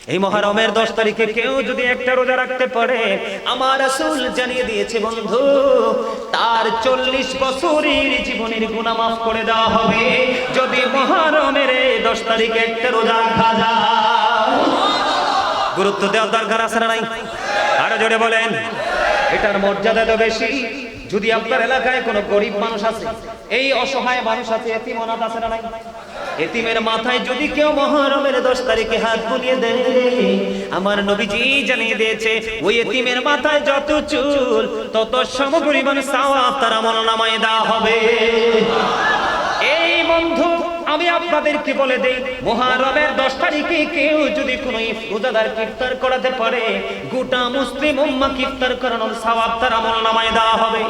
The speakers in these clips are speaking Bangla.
এই মুহররমের 10 তারিখে কেউ যদি একটা রোজা রাখতে পারে, আমার রাসূল জানিয়ে দিয়েছে বন্ধু, তার 40 বছরের জীবনের গুনাহ মাফ করে দেওয়া হবে, যদি মুহররমের 10 তারিখে একটা রোজা রাখা যায়। গুরুত্ব দেওয়ার দরকার আছে না নাই? আরো জোরে বলেন। এটার মর্যাদা তো বেশি। যদি আপনার এলাকায় কোনো গরিব মানুষ আছে, এই অসহায় মানুষ আছে, এতিম অনাথ আছে না নাই? এতিমের মাথায় যদি কেউ মুহররমের 10 তারিখে হাত বুলিয়ে দেয়, আমার নবীজি জানিয়ে দিয়েছে ওই এতিমের মাথায় যত চুল তত সমপরিমাণ সওয়াব তার আমলনামায় দেওয়া হবে। এই বন্ধু, আমি আপনাদেরকে বলে দেই, মুহররমের 10 তারিখে কেউ যদি কোনো রোজাদার ইফতার করাতে পারে, গোটা মুসলিম উম্মাহ ইফতার করানোর সওয়াব তার আমলনামায় দেওয়া হবে।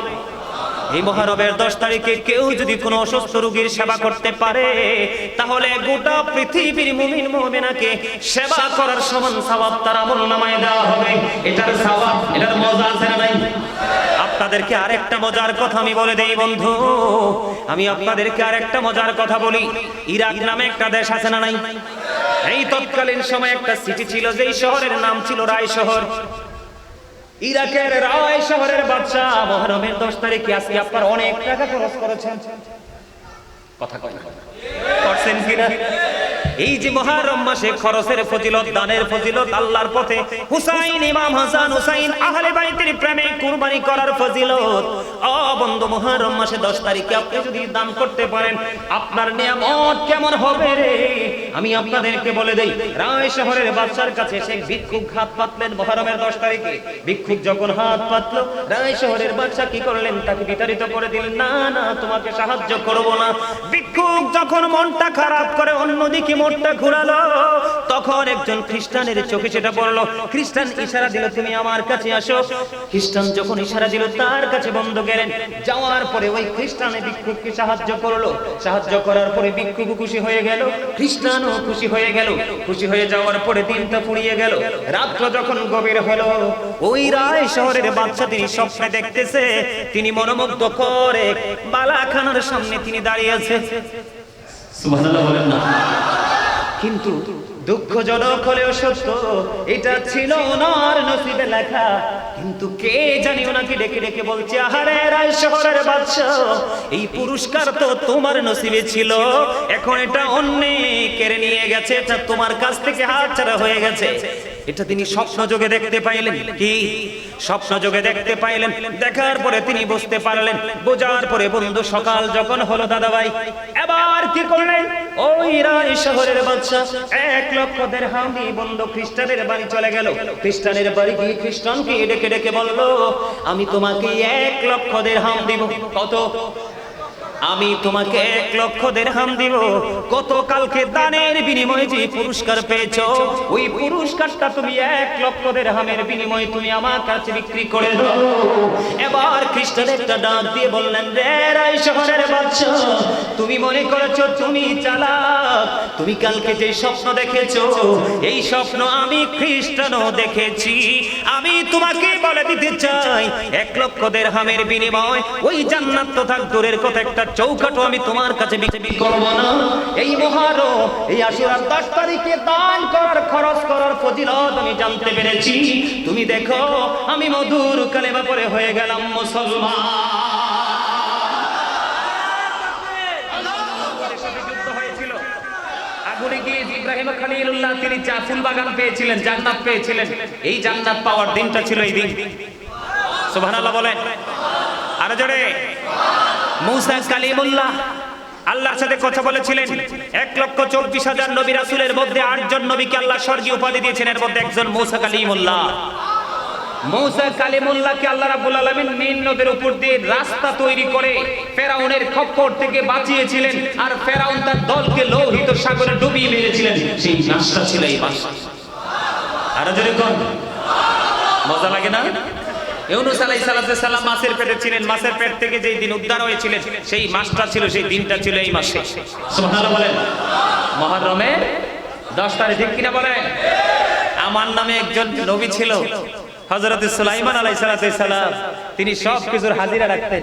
এই মুহররমের 10 তারিখে কেউ যদি কোনো অসুস্থ রোগীর সেবা করতে পারে, তাহলে গোটা পৃথিবীর মুমিন মুমিনাকে সেবা করার সমান সওয়াব তার আমলনামায় দেওয়া হবে। এটার সওয়াব, এটার মজা আছে না নাই? আপনাদেরকে আরেকটা মজার কথা আমি বলে দেই বন্ধু, আমি আপনাদেরকে আরেকটা মজার কথা বলি। ইরাক নামে একটা দেশ আছে না নাই? এই তৎকালীন সময় একটা সিটি ছিল, যেই শহরের নাম ছিল রায় শহর। ইরাকের রায় শহরের বাদশা মুহররমের 10 তারিখে আজকে আপনার অনেক টাকা খরচ করেছেন, কথা কয় না, করছেন কিনা? এই যে মুহররম মাসে খরচের ফজিলত, দানের ফজিলত, আল্লাহর পথে হুসাইন, ইমাম হাসান হুসাইন আহলে বাইতের প্রেমে কুরবানি করার ফজিলত। ও বন্ধু, মুহররম মাসে 10 তারিখে আপনি যদি দান করতে পারেন, আপনার নিয়ামত কেমন হবে রে? আমি আপনাদেরকে বলে দেই, রায় শহরের বাদশার কাছে সে ভিক্ষুক হাত পাতলেন মুহররমের 10 তারিখে। ভিক্ষুক যখন হাত পাতলো, রায় শহরের বাদশা কি করলেন? তাকে বিতাড়িত করে দিলেন, না না, তোমাকে সাহায্য করব না। ভিক্ষুক যখন মনটা খারাপ করে অন্যদিকে মনটা ঘুরালো, তখন একজন খ্রিস্টানের চোখে সেটা পড়লো। খ্রিস্টান ইশারা দিল, তুমি আমার কাছে আসো। খ্রিস্টান যখন ইশারা দিল, তার কাছে বন্ধ গেলেন। যাওয়ার পরে ওই খ্রিস্টানে ভিক্ষুককে সাহায্য করলো। সাহায্য করার পরে ভিক্ষুক খুশি হয়ে গেল, খ্রিস্টানও খুশি হয়ে গেল। খুশি হয়ে যাওয়ার পরে দিনটা ফুরিয়ে গেল। রাত্র যখন গভীর হলো, ওই রায় শহরের বাদশা তিনি স্বপ্নে দেখতেছে, তিনি মনোমুগ্ধ করে বালাখানার সামনে তিনি দাঁড়িয়ে আছে। সুবহানাল্লাহ বলেন না? কিন্তু দুঃখজনক হলেও সত্য, এটা ছিল ওনার নসিবে লেখা। কিন্তু কে জানি ওনাকে ডেকে ডেকে বলছে, আহারে রায় শহরের বাদশা, এই পুরস্কার তো তোমার নসিবে ছিল, এখন এটা অন্য কেড়ে নিয়ে গেছে, এটা তোমার কাছ থেকে হাতছাড়া হয়ে গেছে। এটা তিনি স্বপ্ন যোগে দেখতে পাইলেন। কি স্বপ্ন যোগে দেখতে পাইলেন? দেখার পরে তিনি বুঝতে পারলেন। বোঝার পরে বন্ধু, সকাল যখন হলো দাদা ভাই, এবার কি করলেন? ওই রায় শহরের বাদশা 1 লক্ষ দিরহাম দিয়ে বন্ধু খ্রিস্টানের বাড়ি চলে গেল। খ্রিস্টানের বাড়ি গিয়ে খ্রিস্টানকে ডেকে ডেকে বলল, আমি তোমাকে 1 লক্ষ দিরহাম দিব। কত? আমি তোমাকে 1 লক্ষ দিরহাম দিব। গতকালকে দানের বিনিময়ে যে পুরস্কার পেয়েছো, ওই পুরস্কারটা তুমি 1 লক্ষ দিরহামের বিনিময়ে তুমি আমার কাছে বিক্রি করে দাও। এবার খ্রিস্টান একটা ডাক দিয়ে বললেন, রে রায় শহরের বাদশা, তুমি মনে করেছো তুমি চালাক? তুমি কালকে যে স্বপ্ন দেখেছো, এই স্বপ্ন আমি খ্রিস্টানও দেখেছি। আমি তোমাকে বলে দিতে চাই, 1 লক্ষ দিরহামের বিনিময় ওই জান্নাত তো থাক দূরের কথা, একটা চৌকাঠও আমি তোমার কাছে বিক্রি করব না। এই মুহররম, এই আশুরার 10 তারিখে দান করার, খরচ করার ফজিলত আমি জানতে পেরেছি। তুমি দেখো, আমি মধুর কালেমা পড়ে হয়ে গেলাম মুসলমান। ইব্রাহিম খলিলুল্লাহ তিনি ফুল বাগান পেয়েছিলেন, জান্নাত পেয়েছিলেন। এই জান্নাত পাওয়ার দিনটা ছিল এই দিন। সুবহানাল্লাহ বলেন আরো জোরে। মুসা কালিমুল্লাহ আল্লাহর সাথে কথা বলেছিলেন। 1,24,000 নবী রাসূলের মধ্যে 8 জন নবীকে আল্লাহ স্বর্গীয় উপাধি দিয়েছেন, এর মধ্যে একজন মুসা কালিমুল্লাহ। মুসা কালিমুল্লাহকে আল্লাহ রাব্বুল আলামিন নীল নদের উপর দিয়ে রাস্তা তৈরি করে ফেরাউনের খপ্পর থেকে বাঁচিয়েছিলেন, আর ফেরাউন তার দলকে লোহিত সাগরে ডুবিয়ে মেরেছিলেন। সেই মাসটা ছিল এই মাস। আরো জোরে কোন মজা লাগে না? ইউনূস আলাইহিস সালাম মাছের পেটে ছিলেন, মাছের পেট থেকে যেই দিন উদ্ধার হয়েছিলেন, সেই মাসটা ছিল, সেই দিনটা ছিল এই মাসে। সুবহানাল্লাহ বলেন। মুহররমের 10 তারিখ, ঠিক কিনা বলেন? আমার নামে একজন নবী ছিল, হযরত সুলাইমান আলাইহিস সালাম। তিনি সব কিছুর হাজিরা রাখতেন।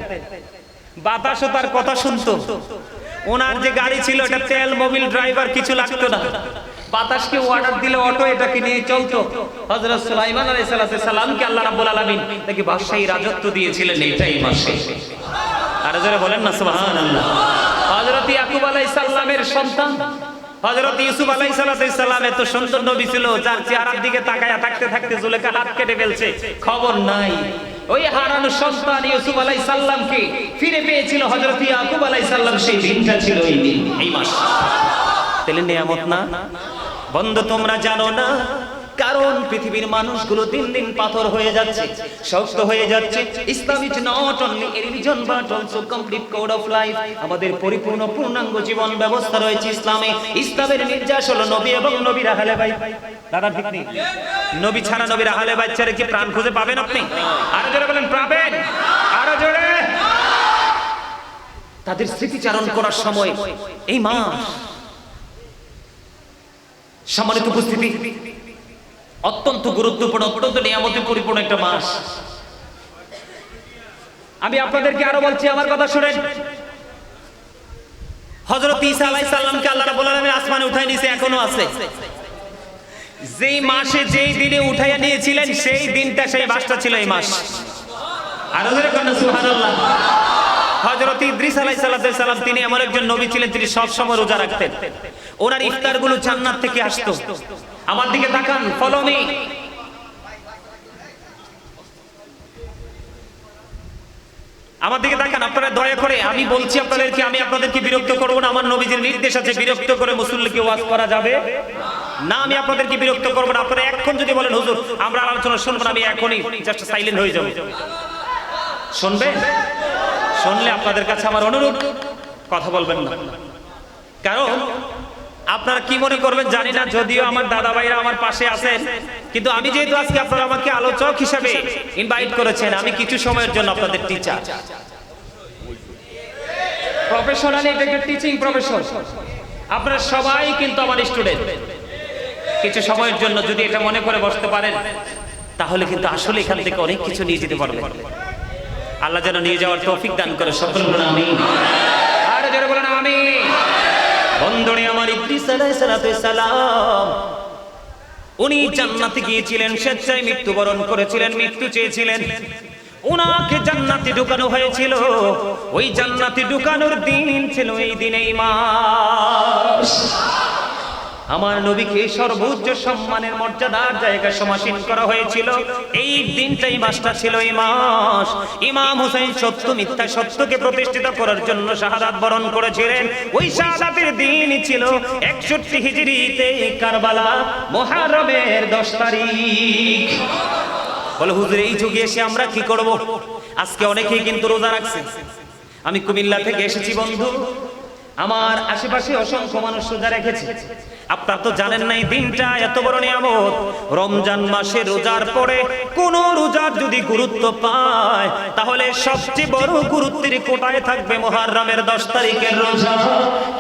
বাতাসও তার কথা শুনতো। ওনার যে গাড়ি ছিল, এটা তেল, মোবিল, ড্রাইভার কিছু লাগতো না। বাতাসকে অর্ডার দিলে অটো এটাকে নিয়ে চলতো। হযরত সুলাইমান আলাইহিস সালামকে আল্লাহ রাব্বুল আলামিন তাকে বাদশাহী রাজত্ব দিয়েছিলেন এইটাই মাসে। আর যারা বলেন না সুবহানাল্লাহ। হযরত ইয়াকুব আলাইহিস সালামের সন্তান হযরত ইউসুফ আলাইহিস সালাম এত সুন্দর নবী ছিল, যার চেহারার দিকে তাকায়া থাকতে থাকতে জুলেখা হাত কেটে ফেলছে, খবর নাই। ওই হারানো সন্তান ইউসুফ আলাইহিস সালামকে ফিরে পেয়েছিল হযরত ইয়াকুব আলাইহিস সালাম। সেই দিনটা ছিল এই দিন, এই মাস। তাহলে নিয়ামত না বন্ধু, তোমরা জানো না? কারণ পৃথিবীর মানুষগুলো দিন দিন পাথর হয়ে যাচ্ছে, শক্ত হয়ে যাচ্ছে। Islam is not only a religion but also complete code of life. আমাদের পরিপূর্ণ পূর্ণাঙ্গ জীবন ব্যবস্থা রয়েছে ইসলামে। ইসলামের নির্যাস হলো নবী এবং নবীর আহলে বাইত। দাদা ঠিক নেই? নবী ছাড়া নবীর আহলে বাইত ছাড়া কি প্রাণ খুঁজে পাবেন আপনি? আরো জোরে বলেন পাবেন, আরো জোরে। তাদের স্মৃতিচারণ করার সময় এই মাস, সম্মানিত উপস্থিতি, অত্যন্ত গুরুত্বপূর্ণ, অত্যন্ত নিয়ামতে পরিপূর্ণ একটা মাস। আমি আপনাদেরকে আরো বলছি, আমার কথা শুনেন। হযরত ঈসা আলাইহিস সালামকে আল্লাহ রাব্বুল আলামিন আসমানে উঠায় নিয়েছে, এখনো আছে। যেই মাসে যেই দিনে উঠাইয়া নিয়েছিলেন সেই দিনটা, সেই মাসটা ছিল এই মাস। আরো জোরে বলেন সুবহানাল্লাহ। হযরত ইদ্রিস আলাইহিস সালাম তিনি এমন একজন নবী ছিলেন, তিনি সব সময় রোজা রাখতেন। ওনার ইফতারগুলো জান্নাত থেকে আসতো। আমার দিকে তাকান, ফলো মি। আমার দিকে তাকান, আপনারা দয়া করে, আমি বলছি আপনাদেরকে, আমি আপনাদেরকে বিরক্ত করব না। আমার নবীজির নির্দেশ আছে, বিরক্ত করে মুসল্লিকে ওয়াজ করা যাবে না। আমি আপনাদেরকে বিরক্ত করব না। আপনারা এখন যদি বলেন হুজুর আমরা আলোচনা শুনবো না, আমি এখনই জাস্ট সাইলেন্ট হয়ে যাব। শুনবেন? শুনলে আপনাদের কাছে আমার অনুরোধ, কথা বলবেন না। কারণ আপনারা কি মনে করবেন জানি না, যদিও আমার দাদা ভাইরা আমার পাশে আছেন, কিন্তু আমি যেহেতু আজকে আপনারা আমাকে আলোচক হিসেবে ইনভাইট করেছেন, আমি কিছু সময়ের জন্য আপনাদের টিচার। প্রফেশনালি এটা একটা টিচিং প্রফেশন। আপনারা সবাই কিন্তু আমার স্টুডেন্ট। কিছু সময়ের জন্য যদি এটা মনে করে বসতে পারেন, তাহলে কিন্তু আসলে এখান থেকে অনেক কিছু নিয়ে যেতে পারবেন। আল্লাহ যেন নিয়ে যাওয়ার তৌফিক দান করে, সকলে বলেন আমিন। আর যারা বলেন আমিন। বন্ধুরে আমার, ইদ্রিস আলাইহিস সালাম উনি জান্নাতে গিয়েছিলেন, স্বেচ্ছায় মৃত্যুবরণ করেছিলেন, মৃত্যু চেয়েছিলেন। ওনাকে জান্নাতে ঢুকানো হয়েছিল। ওই জান্নাতে ঢুকানোর দিন ছিল এই দিনেই মাস। আমার নবীকে সর্বোচ্চ সম্মানের মর্যাদার জায়গায় সমাসীন করা হয়েছিল। এই দিনটাই মাসটা ছিল এই মাস। ইমাম হুসাইন সত্য মিথ্যা সত্যকে প্রতিষ্ঠিত করার জন্য শাহাদাত বরণ করেছিলেন। ওই শাহাদাতের দিনই ছিল 61 হিজরিতে কারবালা মুহররমের 10 তারিখ। বলে হুজুর এই যুগে এসে আমরা কি করব? আজকে অনেকেই কিন্তু রোজা রাখছে। আমি কুমিল্লা থেকে এসেছি বন্ধু, আমার আশেপাশে অসংখ্য মানুষ রোজা রেখেছে। আপনারা তো জানেন না এই দিনটা এত বড় নিয়ামত। রমজান মাসে রোজার পরে কোন রোজার যদি গুরুত্ব পায়, তাহলে সবচেয়ে বড় গুরুত্বের কোটায় থাকবে মুহররমের 10 তারিখের রোজা।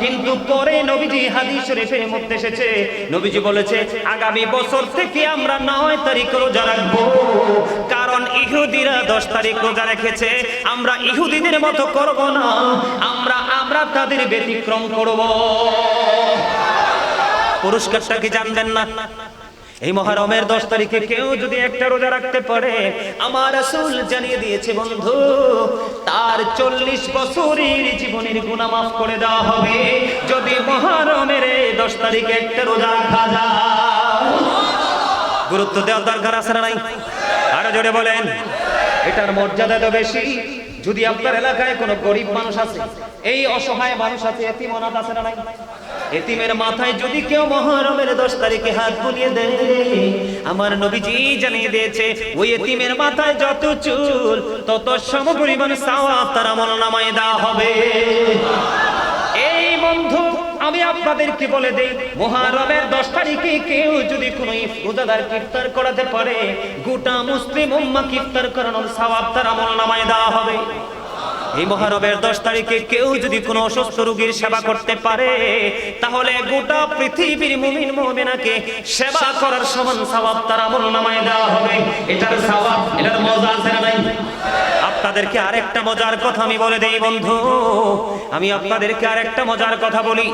কিন্তু পরে নবীজি হাদিস শরীফের মধ্যে এসেছে, নবীজি বলেছে আগামী বছর থেকে আমরা 9 তারিখ রোজা রাখবো। কারণ ইহুদিরা 10 তারিখ রোজা রেখেছে, আমরা ইহুদিদের মতো করব না, আমরা তাদের ব্যতিক্রম করব। পুরস্কারটা কি জানবেন না? এই মুহররমের 10 তারিখে কেউ যদি একটা রোজা রাখতে পারে, আমার রাসূল জানিয়ে দিয়েছে বন্ধু, তার 40 বছরের জীবনের গুনাহ মাফ করে দেওয়া হবে, যদি মুহররমের 10 তারিখে একটা রোজা রাখা যায়। গুরুত্ব দেওয়ার দরকার আছে না নাই? আরো জোরে বলেন। এটার মর্যাদা তো বেশি। যদি আপনার এলাকায় কোনো গরিব মানুষ আছে, এই অসহায় মানুষ আছে, এতিম অনাথ আছে না নাই? এতিমের মাথায় যদি কেউ মুহররমের 10 তারিখে হাত বুলিয়ে দেয়, আমার নবীজি জানিয়ে দিয়েছে ওই এতিমের মাথায় যত চুল তত সমপরিমাণ সওয়াব তার আমলনামায় দেওয়া হবে। এই বন্ধু আমি আপনাদেরকে বলে দেই, মুহররমের 10 তারিখে কেউ যদি কোনো রোজাদার ইফতার করাতে পারে, গোটা মুসলিম উম্মাহ ইফতার করানোর সওয়াব তার আমলনামায় দেওয়া হবে। এই মুহররমের 10 তারিখে কেউ যদি কোনো অসুস্থ রোগীর সেবা করতে পারে তাহলে গোটা পৃথিবীর মুমিন মুমিনাকে সেবা করার সমান সওয়াব তার আমলনামায় দেওয়া হবে। এটার সওয়াব, এটার মজা আছে না নাই? আপনাদেরকে আরেকটা মজার কথা আমি বলে দেই বন্ধু, আমি আপনাদেরকে আরেকটা মজার কথা বলি।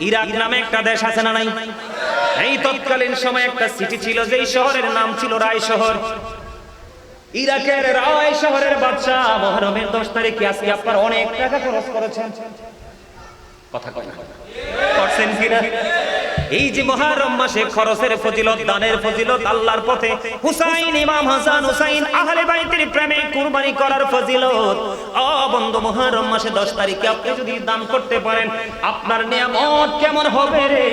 ইরাক নামে একটা দেশ আছে না নাই? এই তৎকালীন সময় একটা সিটি ছিল, যেই শহরের নাম ছিল রায় শহর। ইরাকের রায় শহরের বাদশা মুহররমের 10 তারিখে আজকে আপনারা অনেক টাকা খরচ করেছেন, কথা কয় না, করছেন কিনা? এই যে মুহররম মাসে খরচের ফজিলত, দানের ফজিলত, আল্লাহর পথে হুসাইন, ইমাম হাসান হুসাইন আহলে বাইতের প্রেমে কুরবানি করার ফজিলত। ও বন্ধু, মুহররম মাসে 10 তারিখে আপনি যদি দান করতে পারেন আপনার নিয়ামত কেমন হবে রে,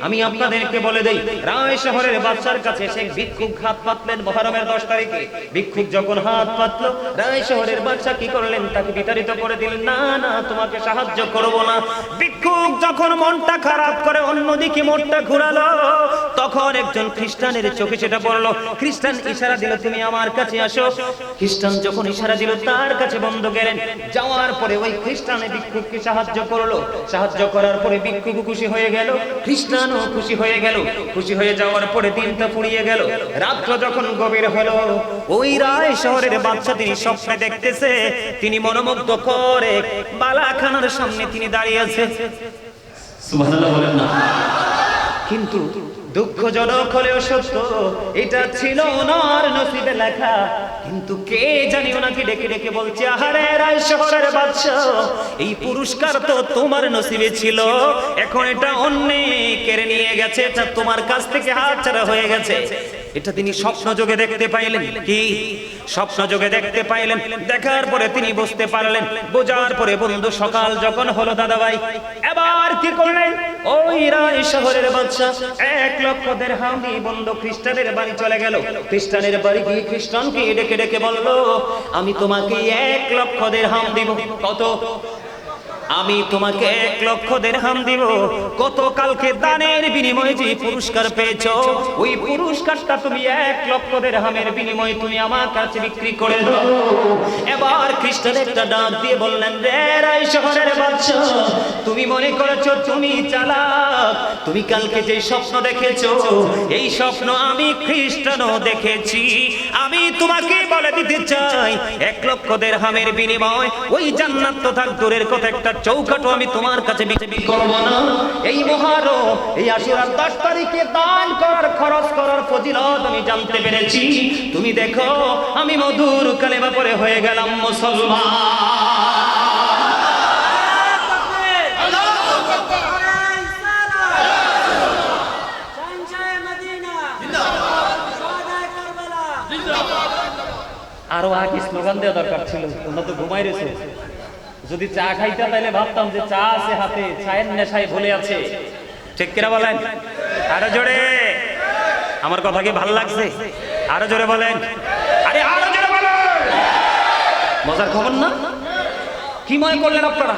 আমি আপনাদেরকে বলে দেই। রায় শহরের বাদশার কাছে সে ভিক্ষুক হাত পাতলেন মুহররমের 10 তারিখে। ভিক্ষুক যখন হাত পাতলো, রায় শহরের বাদশা কি করলেন? তাকে বিতাড়িত করে দিলেন, না না তোমাকে সাহায্য করব না। ভিক্ষুক যখন মনটা খারাপ করে অন্যদিকে মোটটা ঘুরালো, তখন একজন খ্রিস্টানের চোখে সেটা পড়লো। খ্রিস্টান ইশারা দিল, তুমি আমার কাছে আসো। খ্রিস্টান যখন ইশারা দিল, তার কাছে বন্ধ গেলেন। যাওয়ার পরে ওই খ্রিস্টানে ভিক্ষুককে সাহায্য করলো। সাহায্য করার পরে ভিক্ষুক খুশি হয়ে গেল, খ্রিস্টানও খুশি হয়ে গেল। খুশি হয়ে যাওয়ার পরে দিনটা ফুরিয়ে গেল। রাত্র যখন গভীর হলো, ওই রায় শহরের বাদশা তিনি স্বপ্নে দেখতেছে, তিনি মনোমুগ্ধ করে বালাখানার সামনে তিনি দাঁড়িয়ে আছে। সুবহানাল্লাহ বলেন না? কিন্তু দুঃখজনক হলেও সত্য, এটা ছিল ওনার নসিবে লেখা। কিন্তু কে জানি ওনাকে ডেকে ডেকে বলছে, আহারে রায় শহরের বাদশা, এই পুরস্কার তো তোমার নসিবে ছিল, এখন এটা অন্য কেড়ে নিয়ে গেছে, এটা তোমার কাছ থেকে হাতছাড়া হয়ে গেছে। এটা তিনি স্বপ্ন যোগে দেখতে পাইলেন। কি স্বপ্ন যোগে দেখতে পাইলেন? দেখার পরে তিনি বুঝতে পারলেন। বোঝার পরে বন্ধু সকাল যখন হলো দাদা ভাই, এবার কি করলেন? ওই রায় শহরের বাদশা 1 লক্ষ দিরহাম দিয়ে বন্ধু খ্রিস্টানের বাড়ি চলে গেল। খ্রিস্টানের বাড়ি গিয়ে খ্রিস্টানকে ডেকে ডেকে বলল, আমি তোমাকে 1 লক্ষ দিরহাম দিব। কত? আমি তোমাকে 1 লক্ষ দিরহাম দিব। গতকালকে দানের বিনিময়ে যে পুরস্কার পেয়েছো, ওই পুরস্কারটা তুমি 1 লক্ষ দিরহামের বিনিময়ে তুমি আমার কাছে বিক্রি করে দাও। এবার খ্রিস্টান একটা ডাক দিয়ে বললেন, রে রায় শহরের বাদশা, তুমি মনে করেছো তুমি চালাক, তুমি কালকে যে স্বপ্ন দেখেছো, এই স্বপ্ন আমি খ্রিস্টানও দেখেছি। আমি তোমাকে বলে দিতে চাই, 1 লক্ষ দিরহামের বিনিময় ওই জান্নাত তো থাক দূরের কথা, একটা চৌকাঠও আমি তোমার কাছে বিক্রি করব না। এই মুহররম, এই আশুরার 10 তারিখে দান করার, খরচ করার ফজিলত আমি জানতে পেরেছি। তুমি দেখো আমি মধুর কালেমা পড়ে হয়ে গেলাম মুসলমান। আরো আগে স্লোগান দেওয়া দরকার ছিল, তোমরা তো ঘুমাই রয়েছে। যদি চা খাইতে তাহলে ভাবতাম যে চা আছে হাতে, চায়ের নেশায় ভুলে আছে। ঠিক কিনা বলেন? আরো জোরে, আমার কথা কি ভালো লাগছে? আরো জোরে বলেন, আরে আরো জোরে বলেন। মজার খবর না? কি মনে করলেন আপনারা?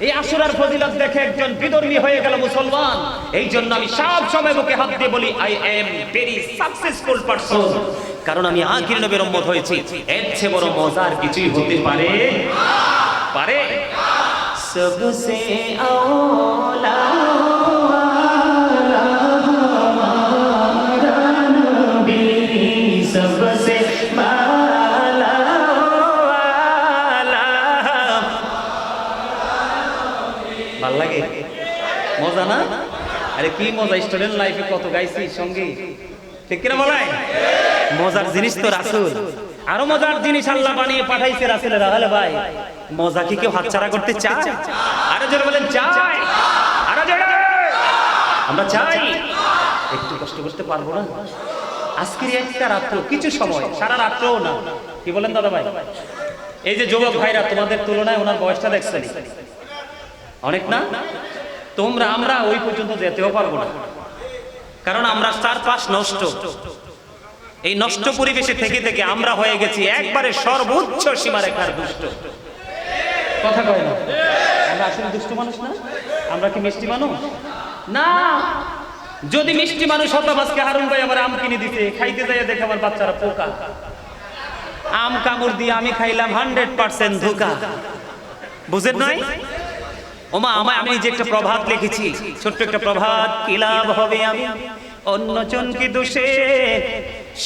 এই আশুরার ফজিলত দেখে একজন বিধর্মী হয়ে গেল মুসলমান। এই জন্য আমি সব সময় বুকে হাত দিয়ে বলি, I am very successful person, কারণ আমি আখির নবীর উম্মত হয়েছি। এর চেয়ে বড় মজার কিছুই হতে পারে পারে? সবসে আওলা হামারা নবী, সবসে বালা ওয়ালা। ভাল লাগে? মজা না? আরে কি মজা! স্টুডেন্ট লাইফে কত গাইছি সঙ্গী, ঠিক কিনা বলাই? মজার জিনিস তো রাসূল। আরো মজার জিনিস আল্লাহ বানিয়ে পাঠাইছে রাসূলের। আহলে ভাই, মজা কি কেউ হাতছাড়া করতে চায়? আরো জোরে বলেন, চাই। আরো জোরে, আমরা চাই। একটু কষ্ট করতে পারবো না? আজকের একটা রাত্র, কিছু সময়, সারা রাত্রও না। কি বলেন দাদা ভাই? এই যে যুবক ভাইরা, তোমাদের তুলনায় ওনার বয়সটা দেখছেন অনেক না? তোমরা, আমরা ওই পর্যন্ত যেতেও পারবো না, কারণ আমরা 4-5 নষ্ট। এই নষ্ট পরিবেশে থেকে থেকে আমরা হয়ে গেছি একবারে সর্বোচ্চ সীমারেখার দুষ্ট। কথা কয় না? আমরা আসলে দুষ্ট মানুষ না? আমরা কি মিষ্টি মানুষ না? যদি মিষ্টি মানুষ হতাম, আজকে হারুন ভাই আবার আম কিনে দিতে, খাইতে যাইয়া দেখে আমার বাচ্চারা পোকা। আম কামড় দিয়ে আমি খাইলাম 100% ধোঁকা। বুঝেন নাই? ওমা আমি যে একটা প্রভাত লিখেছি, ছোট্ট একটা প্রভাত, কি লাভ হবে আমি অন্যজন কি দোষে,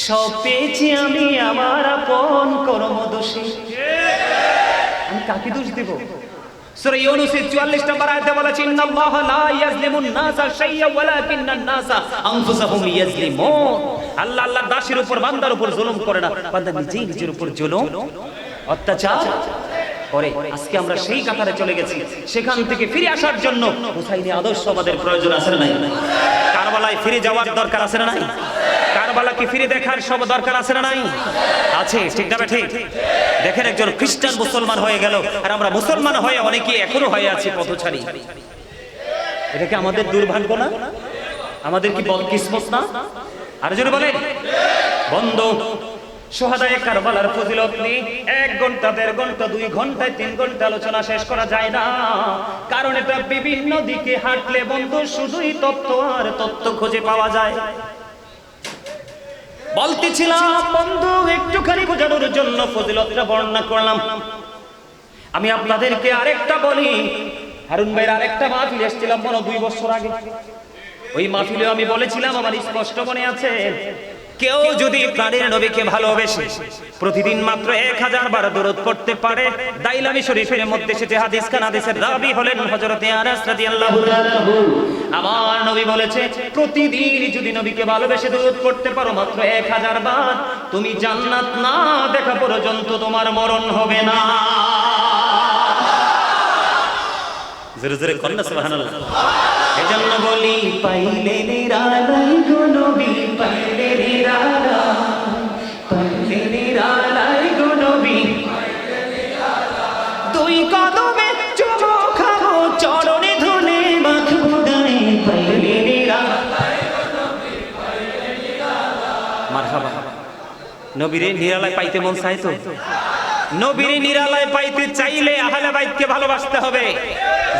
সব পেয়েছি আমি আমার আপন কর্ম দোষে। আমি কাকে দোষ দেব? সূরা ইউনূসের 44 নম্বর আয়াতে বলেছে, ইন্নাল্লাহ লা ইয়াজলিমুন নাসা শাইয়্যা ওয়ালাকিন্নান নাসা আনফুসাহুম ইয়াজলিমুন। আল্লাহ আল্লাহর দাসের উপর, বান্দার উপর জুলুম করে না, বান্দা নিজেই নিজের উপর জুলুম অত্যাচার করে। আজকে আমরা সেই কাতারে চলে গেছি। সেখান থেকে ফিরে আসার জন্য হুসাইনি আদর্শ আমাদের প্রয়োজন আছে না নাই? কারবালায় ফিরে যাওয়ার দরকার আছে না নাই? কারবালাকে ফিরে দেখার সব দরকার আছে না নাই? আছে, ঠিক না ঠিক? দেখেন একজন খ্রিস্টান মুসলমান হয়ে গেল, আর আমরা মুসলমান হয়ে অনেকে এখনো হয়ে আছি পথচারী। এটা কি আমাদের দুর্ভাগ্য না? আমাদের কি বদকিসমত না? আর জোরে বলেন। বন্ধ শহাদায়ে কারবালার ফজিলত নিয়ে 1 ঘন্টা, 1.5 ঘন্টা, 2 ঘন্টায় 3 ঘন্টা আলোচনা শেষ করা যায় না, কারণ এটা বিভিন্ন দিকে হাঁটলে বন্ধু শুধুই তত্ত্ব আর তত্ত্ব খুঁজে পাওয়া যায়। বলতেছিলাম বন্ধু, একটুখানি বোঝানোর জন্য ফজিলতটা বর্ণনা করলাম। আমি আপনাদেরকে আরেকটা বলি, হারুন ভাইয়ের আরেকটা মাহফিল এসেছিলাম মনে 2 বছর আগে। ওই মাহফিলে আমি বলেছিলাম, আমার স্পষ্ট মনে আছে, কেউ যদি প্রাণের নবীকে ভালোবেসে প্রতিদিন মাত্র 1000 বার দরুদ পড়তে পারে, দাইলামি শরীফের মধ্যে এসেছে হাদিস, খান হাদিসের রাবি হলেন হযরত আনাস রাদিয়াল্লাহু তাআলা। আমার নবী বলেছে, প্রতিদিন যদি নবীকে ভালোবেসে দরুদ পড়তে পারো মাত্র 1000 বার, তুমি জান্নাত না দেখা পর্যন্ত তোমার মরণ হবে না। জোরে জোরে কন্যা সুবহানাল্লাহ। এজন্য বলি, পাইলে নিরালাই গো নবী, পাইলে নিরালাই, পাইলে নিরালাই গো নবী, দুই কদমে চুমো খাবো, চরণে ধুলি মাখবো গায়ে, পাইলে নিরালাই গো নবী, পাইলে নিরালাই। মারহাবা। নবীরে নিরালাই পাইতে মন চাই তো? নবীরে নিরালায় পাইতে চাইলে আহলে বাইতকে ভালোবাসতে হবে।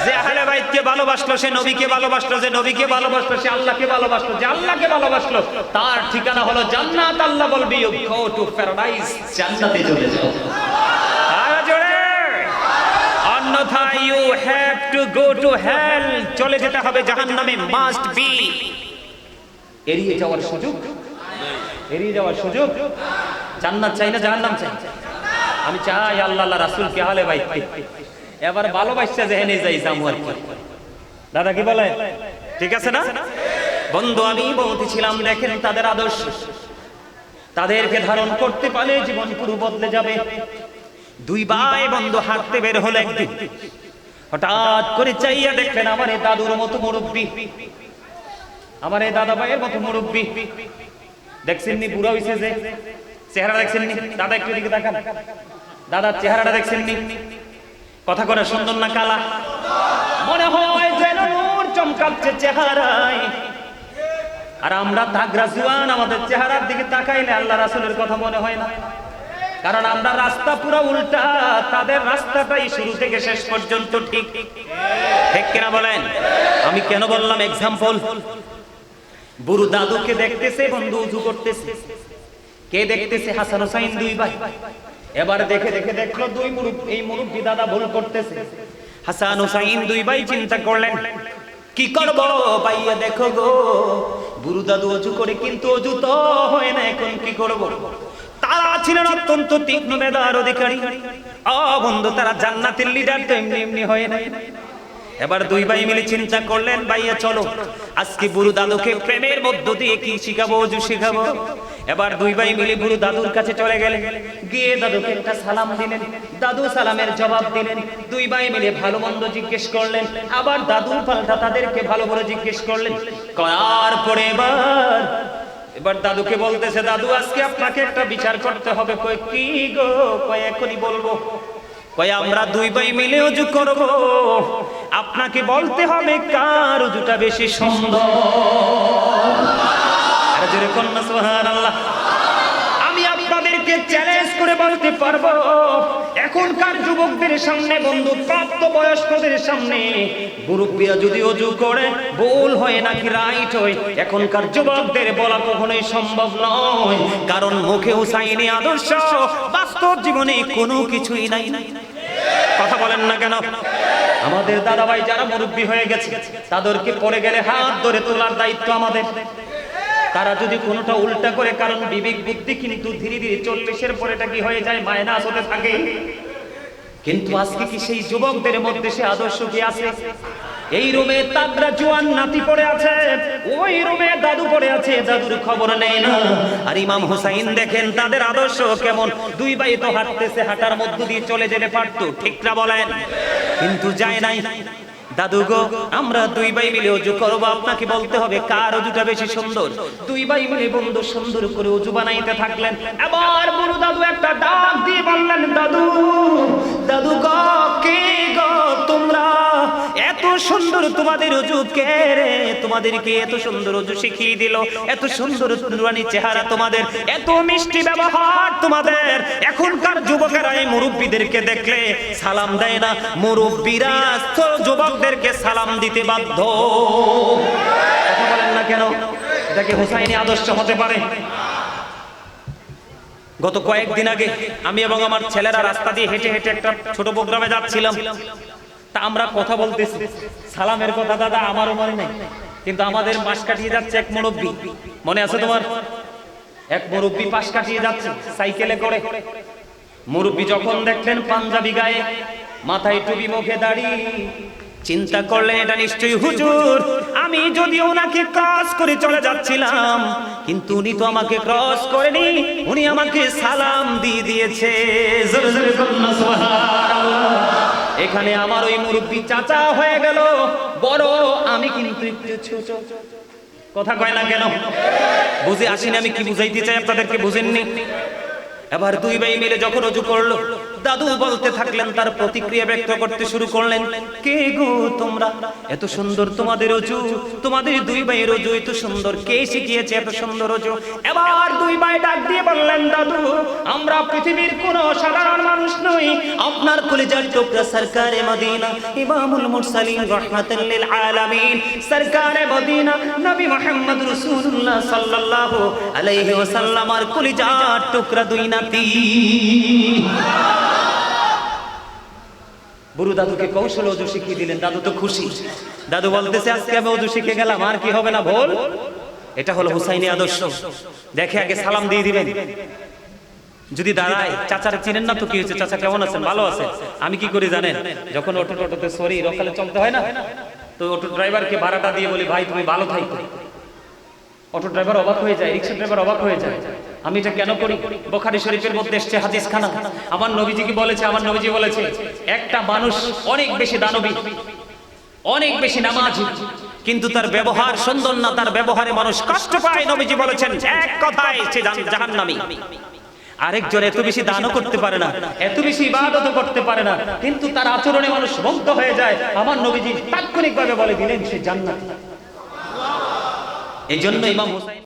যে আহলে বাইতকে ভালোবাসলো সে নবীকে ভালোবাসলো, যে নবীকে ভালোবাসলো সে আল্লাহকে ভালোবাসলো, যে আল্লাহকে ভালোবাসলো তার ঠিকানা হলো জান্নাত। আল্লাহ বলবে, ইউ গো টু প্যারাডাইস, জান্নাতে চলে যাও। আর জোরে, অন্যথা you have to go to hell, চলে যেতে হবে জাহান্নামে, মাস্ট বি। এড়িয়ে যাওয়ার সুযোগ, এড়িয়ে যাওয়ার সুযোগ। জান্নাত চাই না জাহান্নাম চাই? আমি চাই আল্লাহ আল্লাহ রাসূলকে আহলে বাইতকে এবার ভালোবাসা যেখানে যাই যাবো আর কি। দাদা কি বলে? ঠিক আছে না বন্ধু? আমি বলতেছিলাম, দেখেন তাদের আদর্শ, তাদেরকে ধারণ করতে পারলে জীবন পুরো বদলে যাবে। 2 ভাই বন্ধু হাঁটতে বের হলো একদিন, হঠাৎ করে চাইয়া দেখলেন আমার এই দাদুর মতো মুরব্বী, আমার এই দাদা ভাইয়ের মতো মুরব্বী। দেখছেন নি বুড়া হইছে যে, চেহারা দেখছেন নি? দাদা একটু দিকে তাকান, দাদার চেহারাটা দেখছেন নি? কথা করে সুন্দর না কালা? মনে হয় যেন নূর চমকাচ্ছে চেহারায়। আর আমরা তাগরা জওয়ান, আমাদের চেহারার দিকে তাকাইলে আল্লাহ রাসূলের কথা মনে হয় না, কারণ আমরা রাস্তা পুরো উল্টা, তাদের রাস্তাটাই শুরু থেকে শেষ পর্যন্ত ঠিক। ঠিক কিনা বলেন? আমি কেন বললাম এক্সাম্পল? বুড়ো দাদুকে দেখতেছে বন্ধু উজু করতেছে, কে দেখতেছে? হাসান হুসাইন 2 ভাই। এবার দেখে দেখে দেখলো এই মুরব্বি দাদা ভুল করতেছে। হাসান হুসাইন 2 ভাই চিন্তা করলেন, কি করব ভাইয়া, দেখো গো বুড়ো দাদু ওযু করে কিন্তু ওযু তো হয় না, এখন কি করব? তারা ছিলেন অত্যন্ত তীক্ষ্ণ মেধার অধিকারী। বন্ধু, তারা জান্নাতের লিডার তো এমনি এমনি হয় না। এবার 2 ভাই মিলে চিন্তা করলেন, ভাইয়া চলো আজকে বুড়ো দাদুকে প্রেমের মধ্য দিয়ে কি শিখাবো, ওযু শিখাবো। এবার 2 ভাই মিলে বুড়ো দাদুর কাছে চলে গেলেন, গিয়ে দাদুকে একটা সালাম দিলেন। দাদু সালামের জবাব দিলেন। 2 ভাই মিলে ভালো মন্দ জিজ্ঞেস করলেন, আবার দাদু পাল্টা তাদেরকে ভালো করে জিজ্ঞেস করলেন। করার পরে এবার দাদুকে বলতেছে, দাদু আজকে আপনাকে একটা বিচার করতে হবে। কয় কি গো? কয় এখনই বলবো। কয় আমরা 2 ভাই মিলে ওযু করব, আপনাকে বলতে হবে কার ওযুটা বেশি সুন্দর। আর জোরে কন্যা সুবহানাল্লাহ। আমি আপনাদেরকে চ্যালেঞ্জ করে বলতে পারবো, এখনকার যুবকদের সামনে বন্ধু, প্রাপ্ত বয়স্কদের সামনে মুরব্বিরা যদি ওযু করে ভুল হয় নাকি রাইট হয়, এখনকার যুবকদের বলা কখনোই সম্ভব নয়, কারণ মুখে হুসাইনি আদর্শ, বাস্তব জীবনে কোনো কিছুই নাই। কথা বলেন না কেন? আমাদের দাদা ভাই যারা মুরব্বী হয়ে গেছে তাদেরকে পড়ে গেলে হাত ধরে তোলার দায়িত্ব আমাদের। তারা যদি কোনোটা উল্টা করে, কারণ বিবেক বুদ্ধি কিন্তু ধীরে ধীরে 40-এর পরেটা কি হয়ে যায়, মাইনাস হতে থাকে। কিন্তু আজকে কি সেই যুবকদের মধ্যে সে আদর্শ কি আছে? এই রুমে তাগড়া জোয়ান নাতি পড়ে আছে, ওই রুমে দাদু পড়ে আছে, দাদুর খবর নেই না। আর ইমাম হুসাইন দেখেন তাদের আদর্শ কেমন। দুই ভাই তো হাঁটতেছে, হাঁটার মধ্য দিয়ে চলে যেতে পারতো, ঠিক না বলেন? কিন্তু যায় নাই। দাদু গো, আমরা দুই ভাই মিলে ওযু করব, আপনাকে বলতে হবে কার ওযুটা বেশি সুন্দর। দুই ভাই মিলে বন্ধু সুন্দর করে ওযু বানাইতে থাকলেন। এবার বড় দাদু একটা ডাক দিয়ে বললেন, দাদু, দাদু গো, কে গো তোমরা? এত সুন্দর তোমাদের ওযু কে রে? তোমাদেরকে এত সুন্দর ওযু শিখিয়ে দিল, এত সুন্দর নুরানি চেহারা তোমাদের, এত মিষ্টি ব্যবহার তোমাদের। এখনকার যুবকেরা এই মুরব্বীদেরকে দেখলে সালাম দেয় না, মুরব্বীরা তো যুবকদেরকে সালাম দিতে বাধ্য। কথা বলেন না কেন? এটা কি হুসাইনি আদর্শ হতে পারে? গত কয়েকদিন আগে আমি এবং আমার ছেলেরা রাস্তা দিয়ে হেঁটে হেঁটে একটা ছোট প্রোগ্রামে যাচ্ছিলাম। তা আমরা কথা বলতেছি, সালামের কথা দাদা আমারও মনে নেই, কিন্তু আমাদের পাশ কাটিয়ে যাচ্ছে এক মুরব্বী, মনে আছে তোমার? এক মুরব্বী পাশ কাটিয়ে যাচ্ছে সাইকেলে করে। মুরব্বী যখন দেখলেন পাঞ্জাবি গায়ে, মাথায় টুপি, মুখে দাড়ি, চিন্তা করলেন এটা নিশ্চয়ই হুজুর। আমি যদি ওনাকে ক্রস করে চলে যাচ্ছিলাম, কিন্তু উনি তো আমাকে ক্রস করেনি, উনি আমাকে সালাম দিয়ে দিয়েছে। জোরে জোরে বলুন সুবহানাল্লাহ। এখানে আমার ওই মুরব্বী চাচা হয়ে গেল বড়, আমি কিন্তু একটু ছোট। কথা কয় না কেন? বুঝে আসেনি আমি কি বুঝাইতে চাই আপনাদেরকে, বুঝেননি? এবার দুই ভাই মিলে যখন ওযু করলো, দাদু বলতে থাকলেন, তার প্রতিক্রিয়া ব্যক্ত করতে শুরু করলেন, কে গো তোমরা? এত সুন্দর তোমাদের ওযু, তোমাদের দুই ভাইয়ের ওযু এত সুন্দর, কে শিখিয়েছে এত সুন্দর ওযু? এবার দুই ভাই ডাক দিয়ে বললেন, দাদু, আমরা পৃথিবীর কোনো সাধারণ মানুষ নই, আপনার কলিজার টুকরা সরকারে মদিনা, ইমামুল মুরসালিন রাহমাতাল লিল আলামিন, সরকারে মদিনা নবী মুহাম্মদ রাসূলুল্লাহ সাল্লাল্লাহু আলাইহি ওয়াসাল্লামের কলিজার টুকরা দুই নাতি। বুড়ো দাদুকে কৌশল ওযু শিখিয়ে দিলেন, দাদু তো খুশি। দাদু বলতেছে, আজকে আমি ওযু শিখে গেলাম, আর কি হবে না বল? এটা হলো হুসাইনি আদর্শ। দেখে আগে সালাম দিয়ে দিবেন। যদি দাঁড়ায়, চাচারে চিনেন না তো কি হয়েছে, চাচা কেমন আছেন? ভালো আছে। আমি কি করি জানেন? যখন অটোতে সরি রকালে চলতে হয় না, তো অটো ড্রাইভারকে ভাড়াটা দিয়ে বলি, ভাই তুমি ভালো থাকো। অটো ড্রাইভার অবাক হয়ে যায়, রিকশা ড্রাইভার অবাক হয়ে যায়। আমি এটা কেন করি? বুখারী শরীফের মধ্যে এসেছে হাদিস খানা, আমার নবীজি কি বলেছে? আমার নবীজি বলেছে, একটা মানুষ অনেক বেশি দানবী, অনেক বেশি নামাজি, কিন্তু তার ব্যবহার সুন্দর না, তার ব্যবহারে মানুষ কষ্ট পায়। নবীজি বলেছেন এক কথায় সে জাহান্নামী। আরেকজন এত বেশি দানও করতে পারে না, এত বেশি ইবাদতও করতে পারে না, কিন্তু তার আচরণে মানুষ মুগ্ধ হয়ে যায়। আমার নবীজি তাৎক্ষণিকভাবে বলে দিলেন সে জান্নাতি। এই জন্য ইমাম হুসাইন